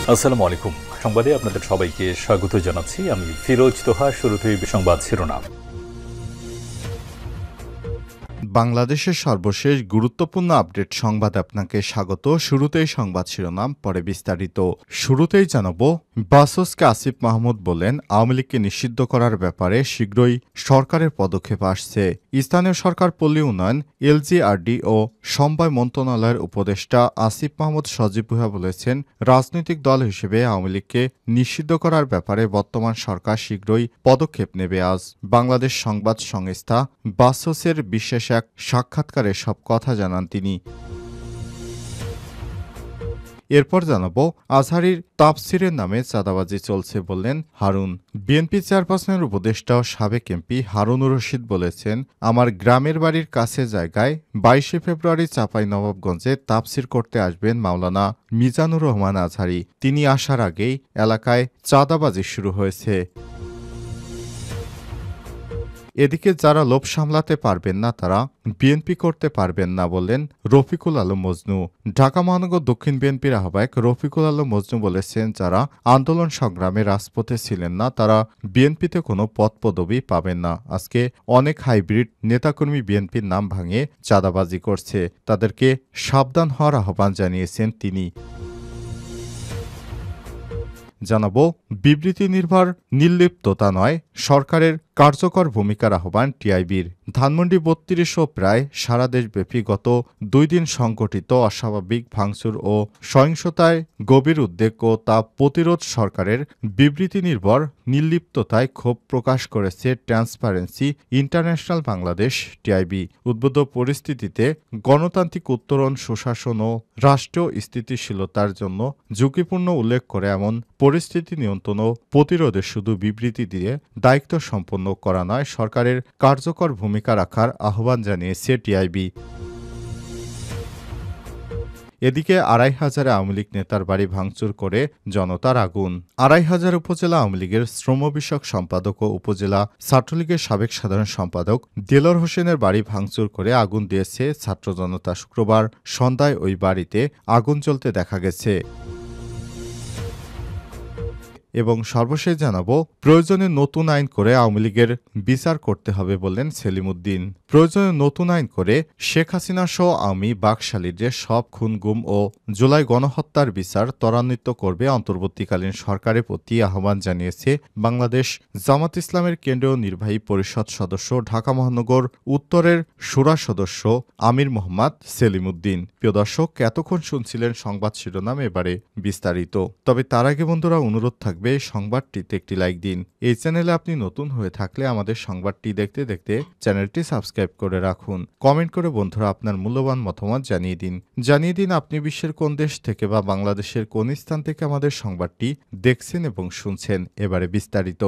আসসালামু আলাইকুম। সংবাদে আপনাদের সবাইকে স্বাগত জানাচ্ছি। আমি ফিরোজ তোহা। শুরুতেই সংবাদ শিরোনাম। বাংলাদেশের সর্বশেষ গুরুত্বপূর্ণ আপডেট সংবাদ আপনাকে স্বাগত। শুরুতেই সংবাদ শিরোনাম, পরে বিস্তারিত। শুরুতেই জানাবো, বাসসকে আসিফ মাহমুদ বলেন আওয়ামী লীগকে নিষিদ্ধ করার ব্যাপারে শীঘ্রই সরকারের পদক্ষেপ আসছে। স্থানীয় সরকার, পল্লী উন্নয়ন, এলজিআরডি ও সমবায় মন্ত্রণালয়ের উপদেষ্টা আসিফ মাহমুদ সজীব ভুঁইয়া বলেছেন, রাজনৈতিক দল হিসেবে আওয়ামী লীগকে নিষিদ্ধ করার ব্যাপারে বর্তমান সরকার শীঘ্রই পদক্ষেপ নেবে। আজ বাংলাদেশ সংবাদ সংস্থা বাসসের বিশেষ এক সাক্ষাৎকারে সব কথা জানান তিনি। এরপর জানাবো, আজহারীর তাফসিরের নামে চাঁদাবাজি চলছে বললেন হারুন। বিএনপি চেয়ারপারসনের উপদেষ্টা ও সাবেক এমপি হারুনুর রশিদ বলেছেন, আমার গ্রামের বাড়ির কাছে জায়গায় 22শে ফেব্রুয়ারি চাঁপাইনবাবগঞ্জে তাফসির করতে আসবেন মাওলানা মিজানুর রহমান আজহারী। তিনি আসার আগেই এলাকায় চাঁদাবাজি শুরু হয়েছে। এদিকে যারা লোভ সামলাতে পারবেন না তারা বিএনপি করতে পারবেন না বললেন রফিকুল আলম মজনু। ঢাকা মহানগর দক্ষিণ বিএনপির আহ্বায়ক রফিকুল আলম মজনু বলেছেন, যারা আন্দোলন সংগ্রামে রাজপথে ছিলেন না তারা বিএনপিতে কোনো পদপদবি পাবেন না। আজকে অনেক হাইব্রিড নেতাকর্মী বিএনপির নাম ভাঙিয়ে চাঁদাবাজি করছে, তাদেরকে সাবধান হওয়ার আহ্বান জানিয়েছেন তিনি। জানাবো, বিবৃতি নির্ভর নির্লিপ্ততা নয়, সরকারের কার্যকর ভূমিকার আহ্বান টিআইবির। ধানমন্ডি ৩২ ও প্রায় সারা দেশব্যাপী গত 2 দিন সংঘটিত অস্বাভাবিক ভাঙচুর ও সহিংসতায় গভীর উদ্বেগ ও তা প্রতিরোধ সরকারের বিবৃতি নির্ভর নির্লিপ্ততায় ক্ষোভ প্রকাশ করেছে ট্রান্সপারেন্সি ইন্টারন্যাশনাল বাংলাদেশ টিআইবি। উদ্বুদ্ধ পরিস্থিতিতে গণতান্ত্রিক উত্তরণ, সুশাসন ও রাষ্ট্রীয় স্থিতিশীলতার জন্য ঝুঁকিপূর্ণ উল্লেখ করে এমন পরিস্থিতি নিয়ন্ত্রণ ও প্রতিরোধে শুধু বিবৃতি দিয়ে দায়িত্ব সম্পন্ন করা নয়, সরকারের কার্যকর ভূমিকা রাখার আহ্বান জানিয়েছে টিআইবি। এদিকে ২৫০০ আওয়ামী লীগ নেতার বাড়ি ভাঙচুর করে জনতার আগুন। ২৫০০ উপজেলা আওয়ামী লীগের শ্রম বিষয়ক সম্পাদক ও উপজেলা ছাত্রলীগের সাবেক সাধারণ সম্পাদক দেলোয়ার হোসেনের বাড়ি ভাঙচুর করে আগুন দিয়েছে ছাত্র জনতা। শুক্রবার সন্ধ্যায় ওই বাড়িতে আগুন জ্বলতে দেখা গেছে। এবং সর্বশেষ জানাবো, প্রয়োজনে নতুন আইন করে আওয়ামী লীগের বিচার করতে হবে বললেন সেলিম উদ্দিন। প্রয়োজনে নতুন আইন করে শেখ হাসিনা সহ আওয়ামী বাকশালীদের সব খুন, গুম ও জুলাই গণহত্যার বিচার ত্বরান্বিত করবে অন্তর্বর্তীকালীন সরকারের প্রতি আহ্বান জানিয়েছে বাংলাদেশ জামাত ইসলামের কেন্দ্রীয় নির্বাহী পরিষদ সদস্য, ঢাকা মহানগর উত্তরের শুরা সদস্য আমির মোহাম্মদ সেলিম উদ্দিন। প্রিয় দর্শক, এতক্ষণ শুনছিলেন সংবাদ শিরোনাম, এবারে বিস্তারিত। তবে তার আগে বন্ধুরা, অনুরোধ থাকবে সংবাদটিতে একটি লাইক দিন। এই চ্যানেলে আপনি নতুন হয়ে থাকলে আমাদের সংবাদটি দেখতে দেখতে চ্যানেলটি সাবস্ক্রাইব করে রাখুন। কমেন্ট করে বন্ধুরা আপনার মূল্যবান মতামত জানিয়ে দিন আপনি বিশ্বের কোন দেশ থেকে বা বাংলাদেশের কোন স্থান থেকে আমাদের সংবাদটি দেখছেন এবং শুনছেন। এবারে বিস্তারিত।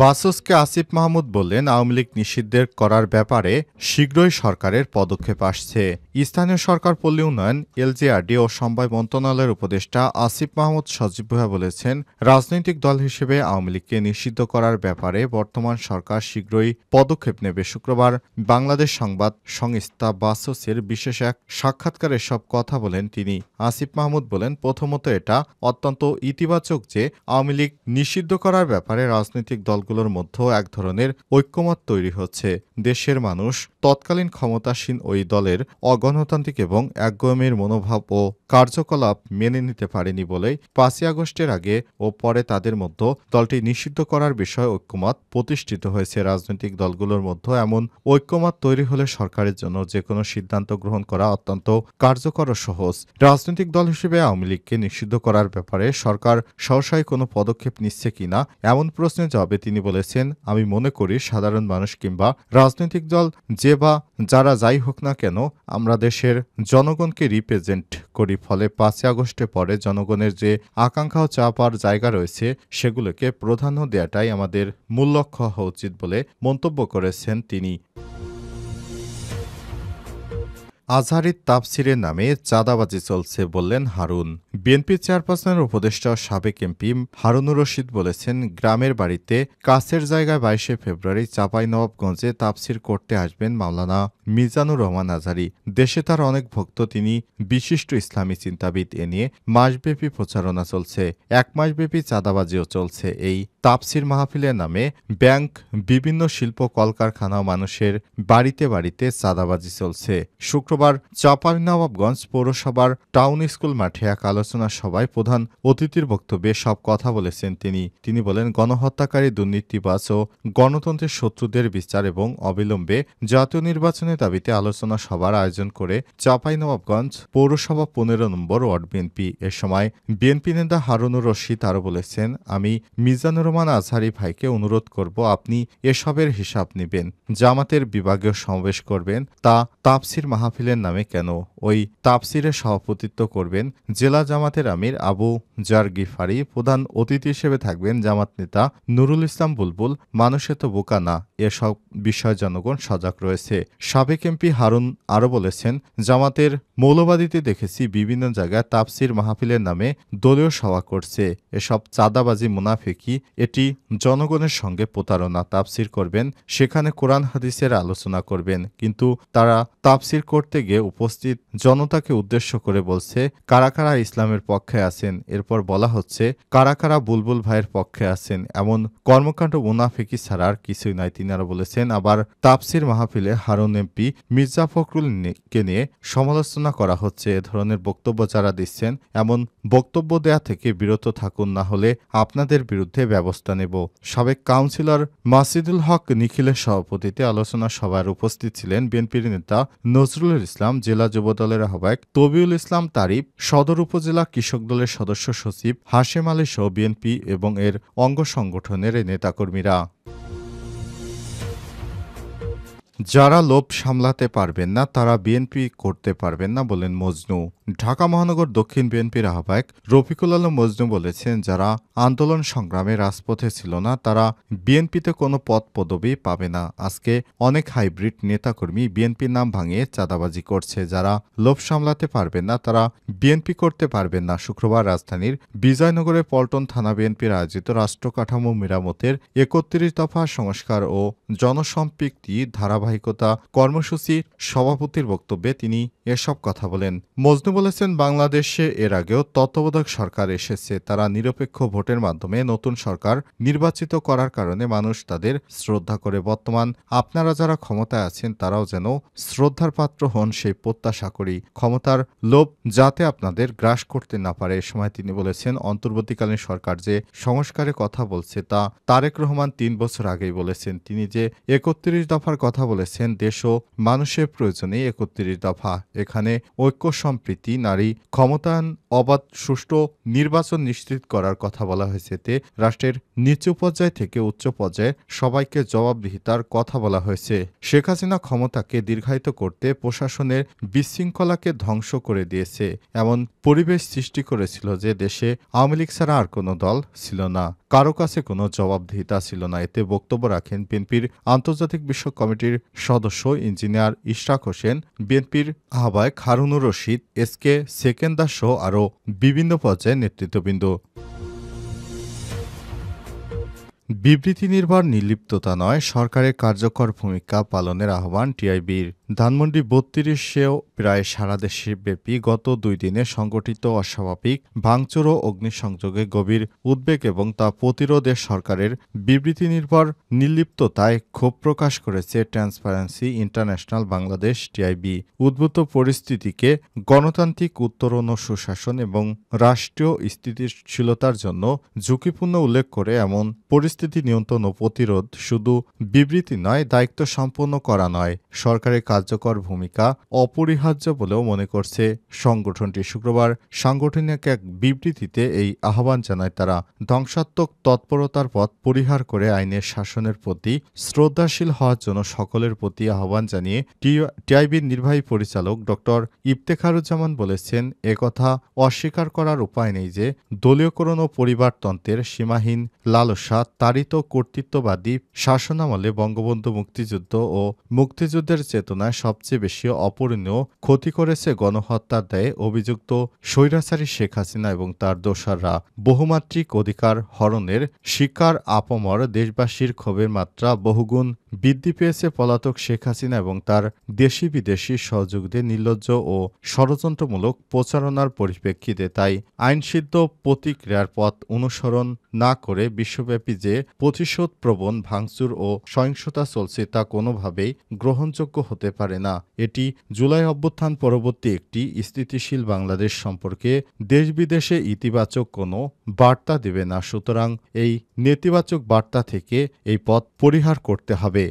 বাসসকে আসিফ মাহমুদ বললেন, আওয়ামী লীগ নিষিদ্ধের করার ব্যাপারে শীঘ্রই সরকারের পদক্ষেপ আসছে। স্থানীয় সরকার, পল্লী উন্নয়ন, এলজিআরডি ও সমবায় মন্ত্রণালয়ের উপদেষ্টা আসিফ মাহমুদ সজীব ভুঁইয়া বলেছেন, রাজনৈতিক দল হিসেবে আওয়ামী লীগকে নিষিদ্ধ করার ব্যাপারে বর্তমান সরকার শীঘ্রই পদক্ষেপ নেবে। শুক্রবার বাংলাদেশ সংবাদ সংস্থা বাসসের বিশেষ এক সাক্ষাৎকারে সব কথা বলেন তিনি। আসিফ মাহমুদ বলেন, প্রথমত এটা অত্যন্ত ইতিবাচক যে আওয়ামী লীগ নিষিদ্ধ করার ব্যাপারে রাজনৈতিক দলগুলোর মধ্যে এক ধরনের ঐক্যমত তৈরি হচ্ছে। দেশের মানুষ তৎকালীন ক্ষমতাসীন ওই দলের অগণতান্ত্রিক এবং একগুঁয়েমির মনোভাব ও কার্যকলাপ মেনে নিতে পারেনি বলেই ৫ই আগস্টের আগে ও পরে তাদের মধ্যে দলটি নিষিদ্ধ করার বিষয়ে ঐক্যমত প্রতিষ্ঠিত হয়েছে। রাজনৈতিক দলগুলোর মধ্যে এমন ঐক্যমত তৈরি হলে সরকারের জন্য যে কোনো সিদ্ধান্ত গ্রহণ করা অত্যন্ত কার্যকর ও সহজ। রাজনৈতিক দল হিসেবে আওয়ামী লীগকে নিষিদ্ধ করার ব্যাপারে সরকার সহসাই কোনো পদক্ষেপ নিচ্ছে কিনা এমন প্রশ্নের জবাবে তিনি বলেছেন, আমি মনে করি সাধারণ মানুষ কিংবা রাজনৈতিক দল যে বা যারা যাই হোক না কেন, আমরা দেশের জনগণকে রিপ্রেজেন্ট করি। ফলে ৫ই আগস্টের পরে জনগণের যে আকাঙ্ক্ষা ও চাপার জায়গা রয়েছে সেগুলোকে প্রাধান্য দেওয়াটাই আমাদের মূল লক্ষ্য হওয়া উচিত বলে মন্তব্য করেছেন তিনি। আজহারীর তাফসিরের নামে চাঁদাবাজি চলছে বললেন হারুন। বিএনপি চেয়ারপারসনের উপদেষ্টা সাবেক এমপি হারুনুর রশিদ বলেছেন, গ্রামের বাড়িতে কাছের জায়গায় ২২শে ফেব্রুয়ারি চাঁপাইনবাবগঞ্জে তাফসির করতে আসবেন মাওলানা মিজানুর রহমান আজহারী। দেশে তার অনেক ভক্ত, তিনি বিশিষ্ট ইসলামী চিন্তাবিদ। এ নিয়ে মাসব্যাপী প্রচারণা চলছে, ১ মাসব্যাপী চাঁদাবাজিও চলছে। এই তাফসির মাহফিলের নামে ব্যাংক, বিভিন্ন শিল্প কলকারখানা, মানুষের বাড়িতে বাড়িতে চাঁদাবাজি চলছে। শুক্রবার চাঁপাইনবাবগঞ্জ পৌরসভার টাউন স্কুল মাঠে এক আলোচনা সভায় প্রধান অতিথির বক্তব্যে সব কথা বলেছেন তিনি বলেন, গণহত্যাকারী, দুর্নীতিবাজ ও গণতন্ত্রের শত্রুদের বিচার এবং অবিলম্বে জাতীয় নির্বাচনের দাবিতে আলোচনা সভার আয়োজন করে চাঁপাইনবাবগঞ্জ পৌরসভা ১৫ নম্বর ওয়ার্ড বিএনপি। এ সময় বিএনপি নেতা হারুনুর রশিদ আরও বলেছেন, আমি মিজানুর রহমান আজহারী ভাইকে অনুরোধ করব, আপনি এসবের হিসাব নেবেন। জামাতের বিভাগীয় সমাবেশ করবেন, তা তাফসির মাহফিলের নামে কেন? ওই তাফসিরে সভাপতিত্ব করবেন জেলা জামাতের আমির আবু জার গিফারি। প্রধান অতিথি হিসেবে থাকবেন জামাত নেতা নুরুল ইসলাম বুলবুল। মানুষে তো বোকা না, এসব বিষয়ে জনগণ সজাগ রয়েছে। সাবেক এমপি হারুন আরও বলেছেন, জামাতের মৌলবাদীতে দেখেছি বিভিন্ন জায়গায় তাফসির মাহফিলের নামে দলীয় সভা করছে। এসব চাঁদাবাজি, মুনাফিকি, এটি জনগণের সঙ্গে প্রতারণা। তাফসির করবেন, সেখানে কোরআন হাদিসের আলোচনা করবেন, কিন্তু তারা তাফসির করতে গিয়ে উপস্থিত জনতাকে উদ্দেশ্য করে বলছে কারা কারা ইসলামের পক্ষে আছেন। এরপর বলা হচ্ছে কারা কারা বুলবুল ভাইয়ের পক্ষে আছেন। এমন কর্মকাণ্ড মুনাফিকি ছাড়া আর কিছুই নয়, তিনি আরও বলেছেন। আবার তাফসির মাহফিলে হারুন এমপি মির্জা ফখরুলকে নিয়ে সমালোচনা করা হচ্ছে। এ ধরনের বক্তব্য যারা দিচ্ছেন, এমন বক্তব্য দেয়া থেকে বিরত থাকুন, না হলে আপনাদের বিরুদ্ধে ব্যবস্থা নেব। সাবেক কাউন্সিলর মাসিদুল হক নিখিলের সভাপতিত্বে আলোচনা সভায় উপস্থিত ছিলেন বিএনপির নেতা নজরুল ইসলাম, জেলা যুবদলের আহ্বায়ক তবিউল ইসলাম তারিফ, সদর উপজেলা কৃষক দলের সদস্য সচিব হাশেম আলী সহ বিএনপি এবং এর অঙ্গ সংগঠনের নেতাকর্মীরা। যারা লোভ সামলাতে পারবেন না, তারা বিএনপি করতে পারবেন না, বলেন মজনু। ঢাকা মহানগর দক্ষিণ বিএনপির আহ্বায়ক রফিকুল আলম মজনু বলেছেন, যারা আন্দোলন সংগ্রামে রাজপথে ছিল না, তারা বিএনপিতে কোনো পদ পদবি পাবে না। আজকে অনেক হাইব্রিড নেতাকর্মী বিএনপির নাম ভাঙিয়ে চাঁদাবাজি করছে। যারা লোভ সামলাতে পারবেন না, তারা বিএনপি করতে পারবেন না। শুক্রবার রাজধানীর বিজয়নগরে পল্টন থানা বিএনপির আয়োজিত রাষ্ট্র কাঠামো মেরামতের ৩১ দফা সংস্কার ও জনসম্পৃক্তি ধারাবাহিকতা কর্মসূচির সভাপতির বক্তব্যে তিনি এসব কথা বলেন। মজনু বলেছেন, বাংলাদেশে এর আগেও তত্ত্বাবধায়ক সরকার এসেছে, তারা নিরপেক্ষ ভোটের মাধ্যমে নতুন সরকার নির্বাচিত করার কারণে মানুষ তাদের শ্রদ্ধা করে। বর্তমান আপনারা যারা ক্ষমতায় আছেন, তারাও যেন শ্রদ্ধার পাত্র হন, সেই প্রত্যাশা করি। ক্ষমতার লোভ যাতে আপনাদের গ্রাস করতে না পারে। এ সময় তিনি বলেছেন, অন্তর্বর্তীকালীন সরকার যে সংস্কারের কথা বলছে, তা তারেক রহমান ৩ বছর আগেই বলেছেন। তিনি যে ৩১ দফার কথা বলেছেন, দেশ ও মানুষের প্রয়োজনে ৩১ দফা। এখানে ঐক্য, সম্প্রীতি, নারী ক্ষমতায়ন, অবাধ সুষ্ঠু নির্বাচন নিশ্চিত করার কথা বলা হয়েছে। এতে রাষ্ট্রের নিচু পর্যায় থেকে উচ্চ পর্যায়ে সবাইকে জবাবদিহিতার কথা বলা হয়েছে। শেখ হাসিনা ক্ষমতাকে দীর্ঘায়িত করতে প্রশাসনের বিশৃঙ্খলাকে ধ্বংস করে দিয়েছে, এমন পরিবেশ সৃষ্টি করেছিল যে দেশে আওয়ামী লীগ ছাড়া আর কোনো দল ছিল না, কারো কাছে কোনো জবাবদিহিতা ছিল না। এতে বক্তব্য রাখেন বিএনপির আন্তর্জাতিক বিষয়ক কমিটির সদস্য ইঞ্জিনিয়ার ইশরাক হোসেন, বিএনপির আহ্বায়ক হারুনুর রশিদ, এসকে সেকেন্দার সহ আরও বিভিন্ন পর্যায়ের নেতৃত্ববৃন্দ। বিবৃতি নির্ভর নির্লিপ্ততা নয়, সরকারের কার্যকর ভূমিকা পালনের আহ্বান টিআইবির। ধানমন্ডি ৩২-এও প্রায় সারা দেশব্যাপী গত ২ দিনে সংগঠিত অস্বাভাবিক ভাঙচুর ও অগ্নিসংযোগে গভীর উদ্বেগ এবং তা প্রতিরোধে সরকারের বিবৃতি নির্ভর নির্লিপ্ততায় ক্ষোভ প্রকাশ করেছে ট্রান্সপারেন্সি ইন্টারন্যাশনাল বাংলাদেশ টিআইবি। উদ্ভূত পরিস্থিতিকে গণতান্ত্রিক উত্তরণ ও সুশাসন এবং রাষ্ট্রীয় স্থিতিশীলতার জন্য ঝুঁকিপূর্ণ উল্লেখ করে এমন পরিস্থিতি নিয়ন্ত্রণ ও প্রতিরোধ শুধু বিবৃতি নয়, দায়িত্ব সম্পন্ন করা নয়, সরকারের কার্যকর ভূমিকা অপরিহার্য বলেও মনে করছে সংগঠনটি। শুক্রবার সাংগঠনিক এক বিবৃতিতে এই আহ্বান জানায় তারা। ধ্বংসাত্মক তৎপরতার পথ পরিহার করে আইনের শাসনের প্রতি শ্রদ্ধাশীল হওয়ার জন্য সকলের প্রতি আহ্বান জানিয়ে টিআইবির নির্বাহী পরিচালক ড ইফতেখারুজ্জামান বলেছেন, একথা অস্বীকার করার উপায় নেই যে দলীয়করণ ও পরিবারতন্ত্রের সীমাহীন লালসা তাড়িত কর্তৃত্ববাদী শাসনামলে বঙ্গবন্ধু মুক্তিযুদ্ধ ও মুক্তিযুদ্ধের চেতনায় সবচেয়ে বেশি অপূরণীয় ক্ষতি করেছে গণহত্যার দায়ে অভিযুক্ত স্বৈরাচারী শেখ হাসিনা এবং তার দোসররা। বহুমাত্রিক অধিকার হরণের শিকার আপামর দেশবাসীর ক্ষোভের মাত্রা বহুগুণ বৃদ্ধি পেয়েছে পলাতক শেখ হাসিনা এবং তার দেশি বিদেশি সহযোগীদের নির্লজ্জ ও ষড়যন্ত্রমূলক প্রচারণার পরিপ্রেক্ষিতে। তাই আইনসিদ্ধ প্রতিক্রিয়ার পথ অনুসরণ না করে বিশ্বব্যাপী যে প্রতিশোধপ্রবণ ভাঙচুর ও সহিংসতা চলছে তা কোনোভাবেই গ্রহণযোগ্য হতে পারে না। এটি জুলাই অভ্যুত্থান পরবর্তী একটি স্থিতিশীল বাংলাদেশ সম্পর্কে দেশ বিদেশে ইতিবাচক কোনো বার্তা দেবে না। সুতরাং এই নেতিবাচক বার্তা থেকে এই পথ পরিহার করতে হবে।